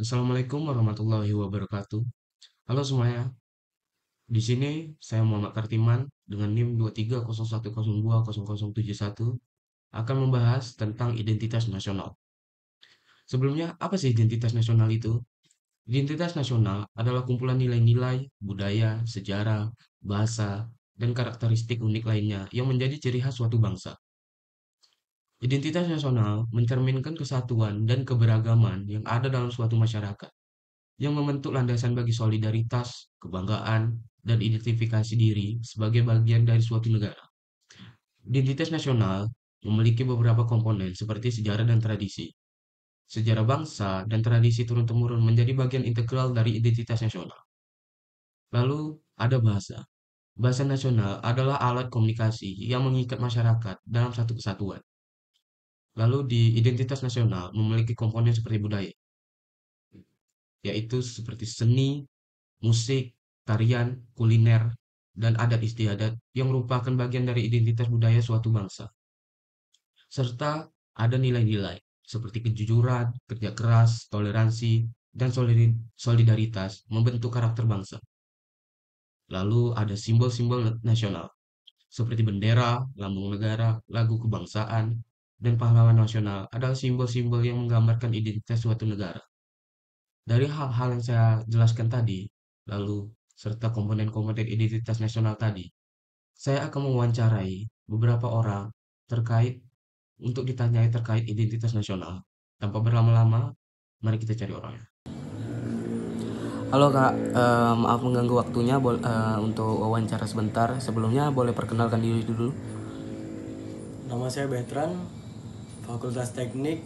Assalamualaikum warahmatullahi wabarakatuh. Halo semuanya, di sini saya Muhammad Kartiman dengan NIM 230102007 akan membahas tentang identitas nasional. Sebelumnya, apa sih identitas nasional itu? Identitas nasional adalah kumpulan nilai-nilai, budaya, sejarah, bahasa, dan karakteristik unik lainnya yang menjadi ciri khas suatu bangsa. Identitas nasional mencerminkan kesatuan dan keberagaman yang ada dalam suatu masyarakat, yang membentuk landasan bagi solidaritas, kebanggaan, dan identifikasi diri sebagai bagian dari suatu negara. Identitas nasional memiliki beberapa komponen seperti sejarah dan tradisi. Sejarah bangsa dan tradisi turun-temurun menjadi bagian integral dari identitas nasional. Lalu ada bahasa. Bahasa nasional adalah alat komunikasi yang mengikat masyarakat dalam satu kesatuan. Lalu di identitas nasional memiliki komponen seperti budaya, yaitu seperti seni, musik, tarian, kuliner, dan adat istiadat yang merupakan bagian dari identitas budaya suatu bangsa. Serta ada nilai-nilai seperti kejujuran, kerja keras, toleransi, dan solidaritas membentuk karakter bangsa. Lalu ada simbol-simbol nasional seperti bendera, lambang negara, lagu kebangsaan, dan pahlawan nasional adalah simbol-simbol yang menggambarkan identitas suatu negara. Dari hal-hal yang saya jelaskan tadi, lalu serta komponen-komponen identitas nasional tadi, saya akan mewawancarai beberapa orang terkait untuk ditanyai terkait identitas nasional. Tanpa berlama-lama, mari kita cari orangnya. Halo Kak, maaf mengganggu waktunya untuk wawancara sebentar. Sebelumnya boleh perkenalkan diri dulu. Nama saya Betran, Fakultas Teknik,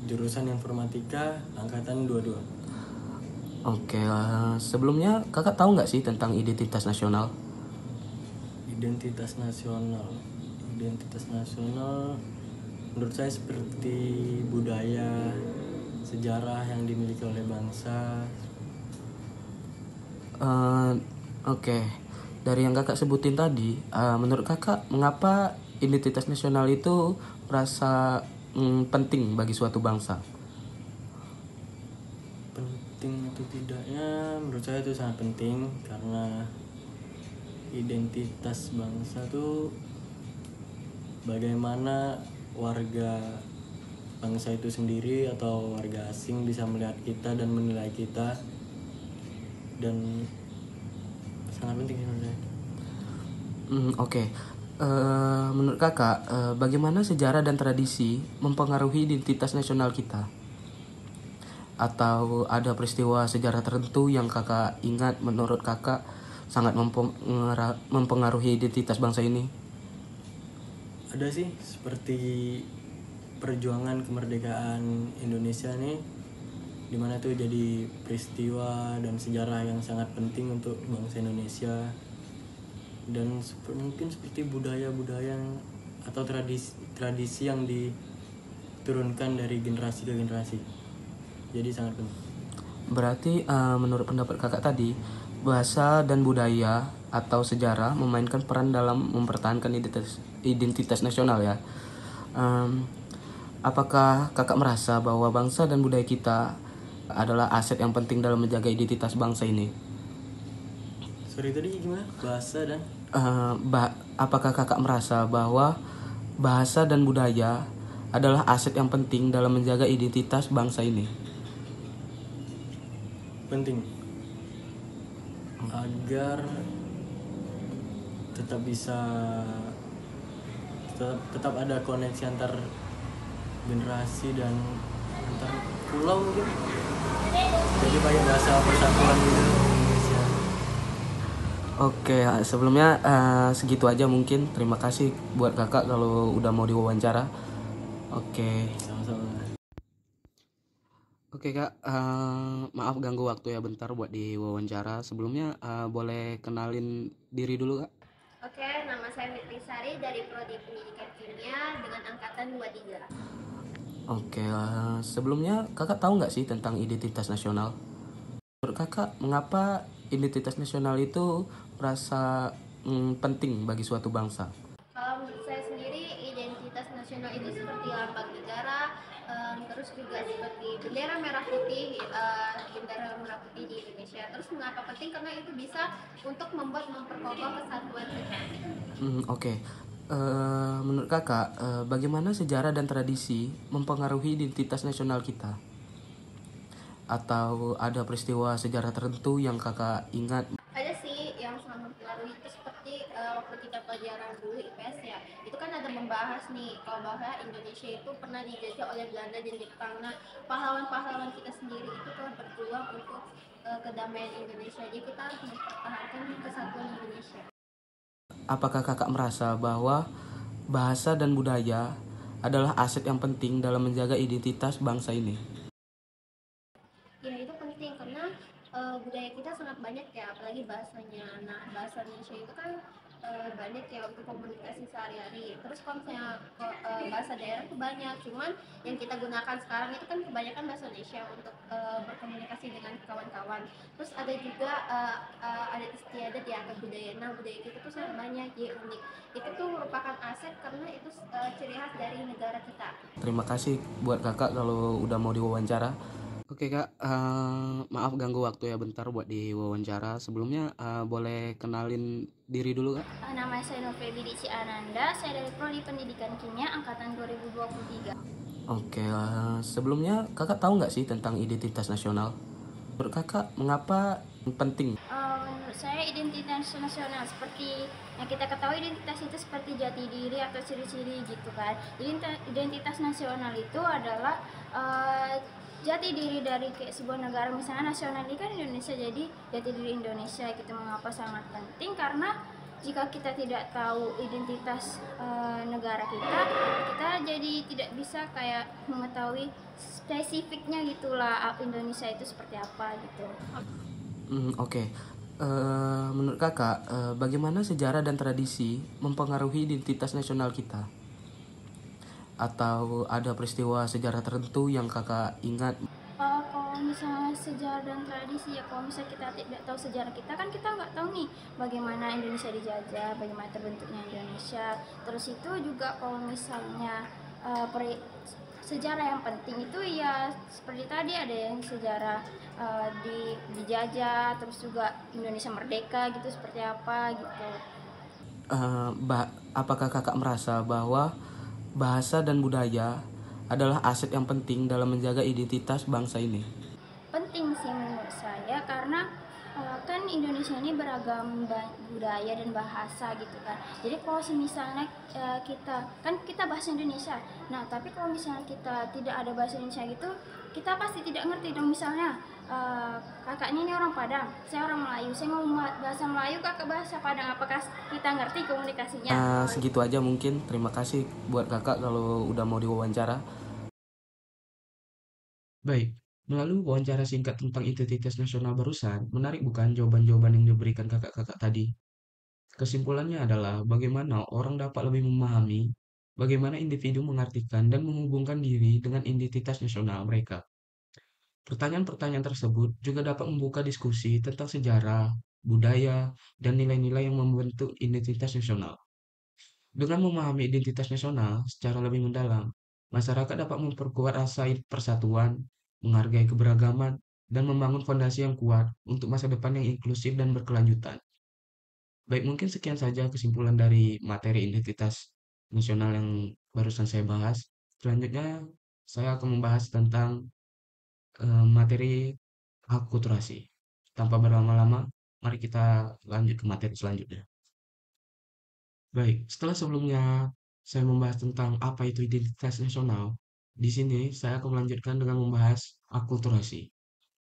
jurusan Informatika, angkatan 22. Oke, sebelumnya Kakak tahu nggak sih tentang identitas nasional? Identitas nasional. Identitas nasional menurut saya seperti budaya, sejarah yang dimiliki oleh bangsa. Eh, oke, dari yang Kakak sebutin tadi, menurut Kakak mengapa identitas nasional itu merasa penting bagi suatu bangsa? Penting atau tidaknya, menurut saya itu sangat penting karena identitas bangsa itu bagaimana warga bangsa itu sendiri atau warga asing bisa melihat kita dan menilai kita, dan sangat penting sih menurut saya. Oke. Menurut Kakak, bagaimana sejarah dan tradisi mempengaruhi identitas nasional kita? Atau ada peristiwa sejarah tertentu yang Kakak ingat menurut Kakak sangat mempengaruhi identitas bangsa ini? Ada sih, seperti perjuangan kemerdekaan Indonesia nih, dimana tuh jadi peristiwa dan sejarah yang sangat penting untuk bangsa Indonesia. Dan mungkin seperti budaya-budaya atau tradisi yang diturunkan dari generasi ke generasi, jadi sangat penting. Berarti menurut pendapat Kakak tadi, bahasa dan budaya atau sejarah memainkan peran dalam mempertahankan identitas nasional ya. Em, apakah Kakak merasa bahwa bangsa dan budaya kita adalah aset yang penting dalam menjaga identitas bangsa ini? Sorry, tadi gimana, bahasa dan Apakah Kakak merasa bahwa bahasa dan budaya adalah aset yang penting dalam menjaga identitas bangsa ini? penting agar tetap bisa tetap ada koneksi antar generasi dan antar pulau mungkin, jadi pakai bahasa persatuan gitu Indonesia. Oke, sebelumnya segitu aja mungkin. Terima kasih buat Kakak kalau udah mau diwawancara. Oke. Sama-sama. Oke Kak, maaf ganggu waktu ya bentar buat diwawancara. Sebelumnya boleh kenalin diri dulu Kak? Oke, nama saya Fitri Sari dari Prodi Pendidikan Kimia dengan angkatan 23. Oke, sebelumnya Kakak tahu nggak sih tentang identitas nasional? Menurut Kakak, mengapa identitas nasional itu merasa penting bagi suatu bangsa? Kalau menurut saya sendiri, identitas nasional itu seperti lambang negara, terus terus juga seperti bendera merah putih, bendera merah putih di Indonesia. Terus mengapa penting? Karena itu bisa untuk memperkokoh kesatuan kita. Oke. Menurut kakak, bagaimana sejarah dan tradisi mempengaruhi identitas nasional kita? Atau ada peristiwa sejarah tertentu yang kakak ingat? Ada sih yang sangat mempengaruhi itu seperti waktu kita pelajaran dulu IPS ya, itu kan ada membahas nih kalau bahwa Indonesia itu pernah dijajah oleh Belanda dan Jepang. Nah, pahlawan-pahlawan kita sendiri itu telah berjuang untuk kedamaian Indonesia, jadi kita harus mempertahankan kesatuan Indonesia. Apakah kakak merasa bahwa bahasa dan budaya adalah aset yang penting dalam menjaga identitas bangsa ini? Ya itu penting karena budaya kita sangat banyak ya, apalagi bahasanya. Nah, bahasa Indonesia itu kan banyak ya untuk komunikasi sehari-hari. Terus kalau misalnya bahasa daerah itu banyak, cuman yang kita gunakan sekarang itu kan kebanyakan bahasa Indonesia untuk berkomunikasi dengan kawan-kawan. Terus ada juga adat istiadat ya atau budaya. Nah, budaya kita tuh sangat banyak, ya unik. Itu tuh merupakan aset karena itu ciri khas dari negara kita. Terima kasih buat kakak kalau udah mau diwawancara. Oke kak, maaf ganggu waktu ya bentar buat diwawancara. Sebelumnya boleh kenalin diri dulu kak? Nama saya Novely Dici Ananda, saya dari Prodi Pendidikan Kimia Angkatan 2023. Oke, sebelumnya kakak tahu nggak sih tentang identitas nasional? Menurut kakak, mengapa penting? Menurut saya identitas nasional seperti yang kita ketahui, identitas itu seperti jati diri atau ciri-ciri gitu kan. Identitas nasional itu adalah jati diri dari kayak sebuah negara. Misalnya nasional ini kan Indonesia, jadi jati diri Indonesia gitu. Mengapa sangat penting? Karena jika kita tidak tahu identitas negara kita jadi tidak bisa kayak mengetahui spesifiknya gitulah Indonesia itu seperti apa gitu. Oke. Menurut kakak, bagaimana sejarah dan tradisi mempengaruhi identitas nasional kita? Atau ada peristiwa sejarah tertentu yang kakak ingat? Kalau misalnya sejarah dan tradisi ya, kalau misalnya kita tidak tahu sejarah kita kan kita nggak tahu nih bagaimana Indonesia dijajah, bagaimana terbentuknya Indonesia. Terus itu juga kalau misalnya sejarah yang penting itu ya seperti tadi ada yang sejarah dijajah, terus juga Indonesia merdeka gitu seperti apa gitu. Apakah kakak merasa bahwa bahasa dan budaya adalah aset yang penting dalam menjaga identitas bangsa ini? Penting sih menurut saya karena kan Indonesia ini beragam budaya dan bahasa gitu kan. Jadi kalau misalnya kita bahasa Indonesia, nah tapi kalau misalnya kita tidak ada bahasa Indonesia gitu, kita pasti tidak ngerti dong. Misalnya kakaknya ini orang Padang, saya orang Melayu, saya ngomong bahasa Melayu, kakak bahasa Padang, apakah kita ngerti komunikasinya? Segitu aja mungkin. Terima kasih buat kakak kalau udah mau diwawancara. Baik, melalui wawancara singkat tentang identitas nasional barusan, menarik bukan jawaban-jawaban yang diberikan kakak-kakak tadi? Kesimpulannya adalah bagaimana orang dapat lebih memahami bagaimana individu mengartikan dan menghubungkan diri dengan identitas nasional mereka. Pertanyaan-pertanyaan tersebut juga dapat membuka diskusi tentang sejarah, budaya, dan nilai-nilai yang membentuk identitas nasional. Dengan memahami identitas nasional secara lebih mendalam, masyarakat dapat memperkuat rasa persatuan, menghargai keberagaman, dan membangun fondasi yang kuat untuk masa depan yang inklusif dan berkelanjutan. Baik, mungkin sekian saja kesimpulan dari materi identitas nasional yang barusan saya bahas. Selanjutnya, saya akan membahas tentang materi akulturasi. Tanpa berlama-lama, mari kita lanjut ke materi selanjutnya. Baik, setelah sebelumnya saya membahas tentang apa itu identitas nasional, di sini saya akan melanjutkan dengan membahas akulturasi.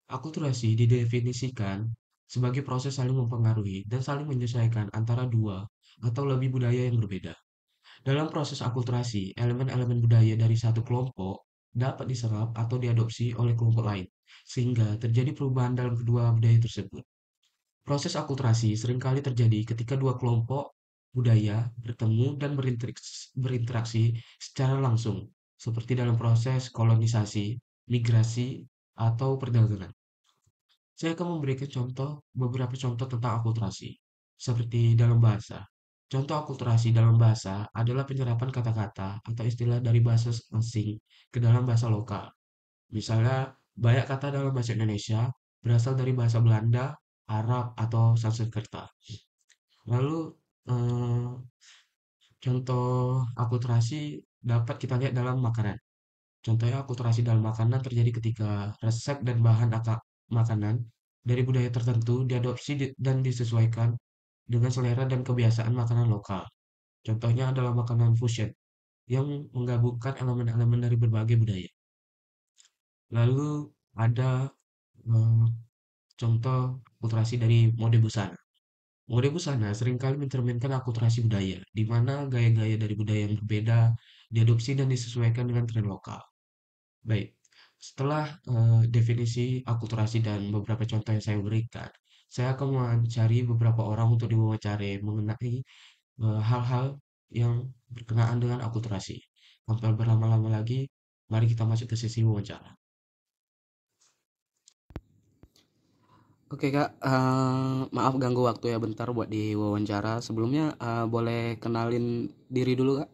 Akulturasi didefinisikan sebagai proses saling mempengaruhi dan saling menyesuaikan antara dua atau lebih budaya yang berbeda. Dalam proses akulturasi, elemen-elemen budaya dari satu kelompok dapat diserap atau diadopsi oleh kelompok lain, sehingga terjadi perubahan dalam kedua budaya tersebut. Proses akulturasi seringkali terjadi ketika dua kelompok budaya bertemu dan berinteraksi secara langsung, seperti dalam proses kolonisasi, migrasi, atau perdagangan. Saya akan memberikan beberapa contoh tentang akulturasi, seperti dalam bahasa. Contoh akulturasi dalam bahasa adalah penyerapan kata-kata atau istilah dari bahasa asing ke dalam bahasa lokal. Misalnya, banyak kata dalam bahasa Indonesia berasal dari bahasa Belanda, Arab, atau Sanskerta. Lalu, eh, contoh akulturasi dapat kita lihat dalam makanan. Contohnya akulturasi dalam makanan terjadi ketika resep dan bahan makanan dari budaya tertentu diadopsi dan disesuaikan dengan selera dan kebiasaan makanan lokal. Contohnya adalah makanan fusion yang menggabungkan elemen-elemen dari berbagai budaya. Lalu ada eh, contoh akulturasi dari mode busana. Mode busana seringkali mencerminkan akulturasi budaya, di mana gaya-gaya dari budaya yang berbeda diadopsi dan disesuaikan dengan tren lokal. Baik, setelah definisi akulturasi dan beberapa contoh yang saya berikan, saya akan mencari beberapa orang untuk diwawancara mengenai hal-hal yang berkenaan dengan akulturasi. Tanpa berlama-lama lagi, mari kita masuk ke sesi wawancara. Oke Kak, maaf ganggu waktu ya bentar buat di wawancara. Sebelumnya boleh kenalin diri dulu Kak?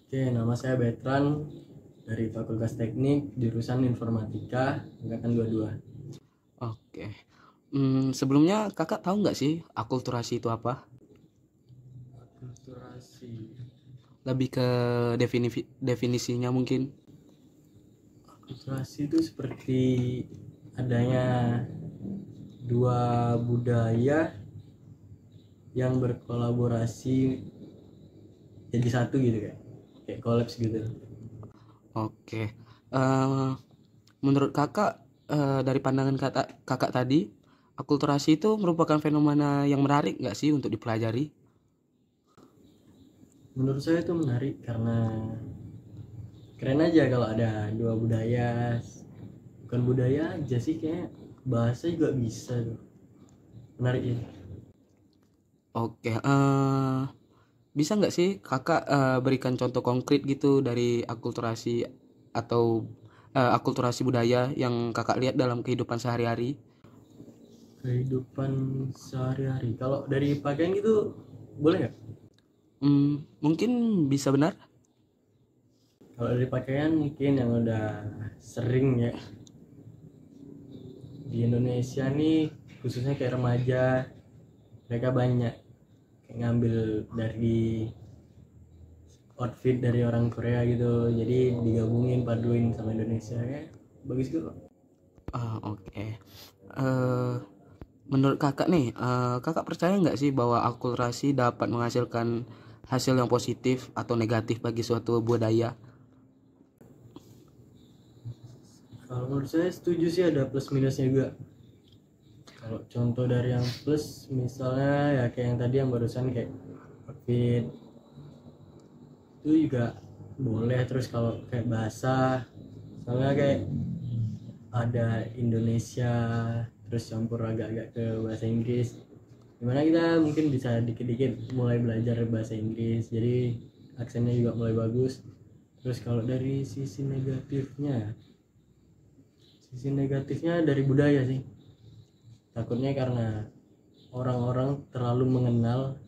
Oke, nama saya Betran dari Fakultas Teknik jurusan Informatika angkatan 22. Oke. Sebelumnya Kakak tahu nggak sih akulturasi itu apa? Akulturasi. Lebih ke definisinya mungkin. Akulturasi itu seperti adanya dua budaya yang berkolaborasi jadi satu gitu, kayak kolaps gitu. Oke. Eh, Menurut Kakak, dari pandangan Kakak tadi, akulturasi itu merupakan fenomena yang menarik nggak sih untuk dipelajari? Menurut saya itu menarik karena keren aja kalau ada dua budaya. Bukan budaya aja sih, kayak bahasa juga bisa tuh. Menarik ya. Oke. Bisa nggak sih Kakak berikan contoh konkret gitu dari akulturasi atau akulturasi budaya yang Kakak lihat dalam kehidupan sehari-hari? Kehidupan sehari-hari. Kalau dari pakaian gitu boleh nggak? Mungkin bisa benar. Kalau dari pakaian mungkin yang udah sering ya di Indonesia nih, khususnya kayak remaja, mereka banyak kayak ngambil dari outfit dari orang Korea gitu, jadi digabungin paduin sama Indonesia, ya bagus gitu. Oke. Menurut Kakak nih, Kakak percaya nggak sih bahwa akulturasi dapat menghasilkan hasil yang positif atau negatif bagi suatu budaya? Kalau menurut saya setuju sih, ada plus minusnya juga. Kalau contoh dari yang plus misalnya ya kayak yang tadi yang barusan kayak outfit itu juga boleh. Terus kalau kayak bahasa, soalnya kayak ada Indonesia terus campur agak-agak ke bahasa Inggris, dimana kita mungkin bisa dikit-dikit mulai belajar bahasa Inggris, jadi aksennya juga mulai bagus. Terus kalau dari sisi negatifnya dari budaya sih, takutnya karena orang-orang terlalu mengenal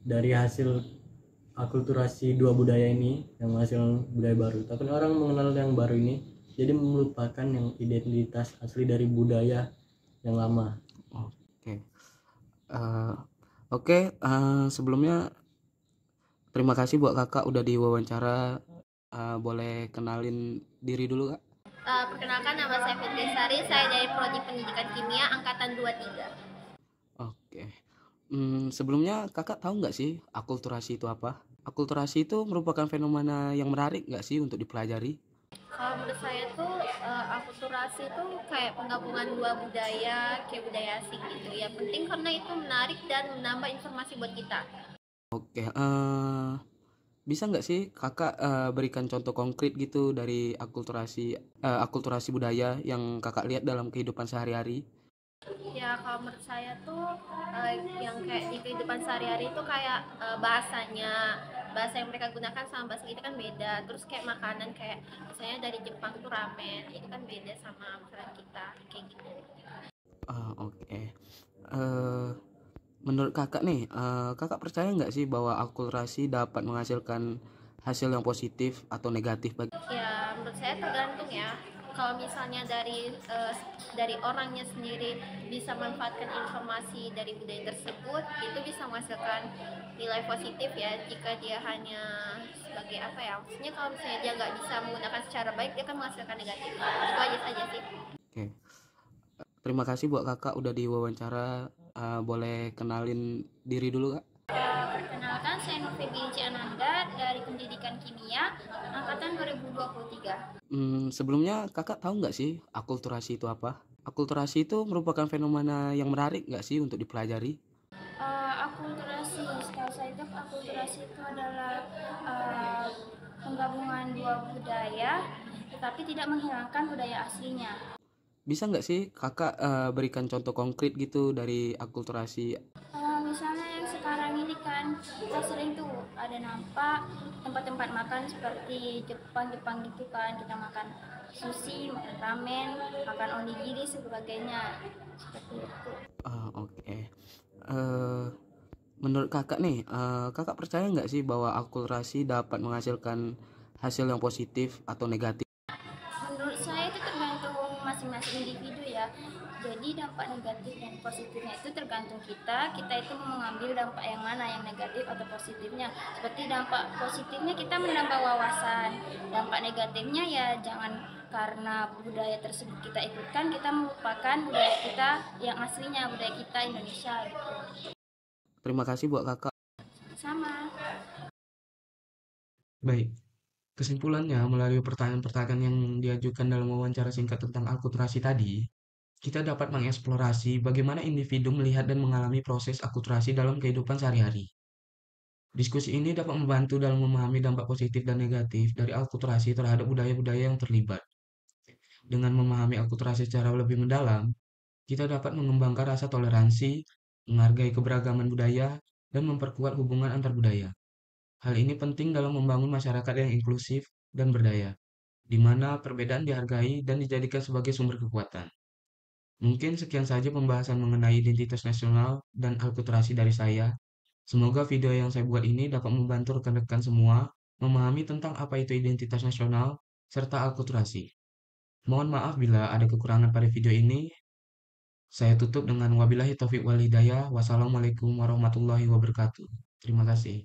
dari hasil akulturasi dua budaya ini yang menghasilkan budaya baru. Takutnya orang mengenal yang baru ini jadi melupakan yang identitas asli dari budaya yang lama. Oke. Oke, sebelumnya terima kasih buat Kakak udah diwawancara. Boleh kenalin diri dulu Kak? Perkenalkan, nama saya Fitri Sari, saya dari Prodi Pendidikan Kimia angkatan 23. Oke. Sebelumnya Kakak tahu nggak sih akulturasi itu apa? Akulturasi itu merupakan fenomena yang menarik nggak sih untuk dipelajari? Kalau menurut saya tuh akulturasi itu kayak penggabungan dua budaya, kayak budaya asing gitu ya. Penting karena itu menarik dan menambah informasi buat kita. Oke, bisa nggak sih Kakak berikan contoh konkret gitu dari akulturasi budaya yang Kakak lihat dalam kehidupan sehari-hari? Ya kalau menurut saya tuh yang kayak di kehidupan sehari-hari itu kayak bahasa yang mereka gunakan sama bahasa kita kan beda. Terus kayak makanan, kayak misalnya dari Jepang tuh ramen, itu kan beda sama makanan kita kayak gitu. Oke. Menurut Kakak nih, Kakak percaya nggak sih bahwa akulturasi dapat menghasilkan hasil yang positif atau negatif bagi? Ya menurut saya tergantung ya. kalau misalnya dari orangnya sendiri bisa manfaatkan informasi dari budaya tersebut, itu bisa menghasilkan nilai positif ya. Jika dia hanya sebagai apa ya, maksudnya kalau misalnya dia nggak bisa menggunakan secara baik, dia akan menghasilkan negatif. Itu aja saja sih. Oke. Terima kasih buat kakak udah diwawancara. Boleh kenalin diri dulu kak? Perkenalkan, saya Nur Febici Ananda dari Pendidikan Kimia angkatan 2023. Sebelumnya kakak tahu nggak sih akulturasi itu apa? Akulturasi itu merupakan fenomena yang menarik nggak sih untuk dipelajari? Akulturasi, setahu saya itu akulturasi itu adalah penggabungan dua budaya, tetapi tidak menghilangkan budaya aslinya. Bisa nggak sih kakak berikan contoh konkret gitu dari akulturasi? Misalnya yang sekarang ini kan kita sering tuh ada nampak tempat-tempat makan seperti Jepang gitu kan, kita makan sushi, makan ramen, makan onigiri sebagainya seperti itu. Oke. Eh, Menurut kakak nih, kakak percaya nggak sih bahwa akulturasi dapat menghasilkan hasil yang positif atau negatif? Menurut saya itu tergantung masing-masing individu ya. Jadi dampak negatif dan positifnya itu tergantung kita itu mau mengambil dampak yang mana, yang negatif atau positifnya. Seperti dampak positifnya kita menambah wawasan, dampak negatifnya ya jangan karena budaya tersebut kita ikutkan, kita melupakan budaya kita yang aslinya, budaya kita Indonesia gitu. Terima kasih buat kakak. Sama. Baik, kesimpulannya melalui pertanyaan-pertanyaan yang diajukan dalam wawancara singkat tentang akulturasi tadi, kita dapat mengeksplorasi bagaimana individu melihat dan mengalami proses akulturasi dalam kehidupan sehari-hari. Diskusi ini dapat membantu dalam memahami dampak positif dan negatif dari akulturasi terhadap budaya-budaya yang terlibat. Dengan memahami akulturasi secara lebih mendalam, kita dapat mengembangkan rasa toleransi, menghargai keberagaman budaya, dan memperkuat hubungan antar budaya. Hal ini penting dalam membangun masyarakat yang inklusif dan berdaya, di mana perbedaan dihargai dan dijadikan sebagai sumber kekuatan. Mungkin sekian saja pembahasan mengenai identitas nasional dan akulturasi dari saya. Semoga video yang saya buat ini dapat membantu rekan-rekan semua memahami tentang apa itu identitas nasional serta akulturasi. Mohon maaf bila ada kekurangan pada video ini. Saya tutup dengan wabillahi taufik wal hidayah. Wassalamualaikum warahmatullahi wabarakatuh. Terima kasih.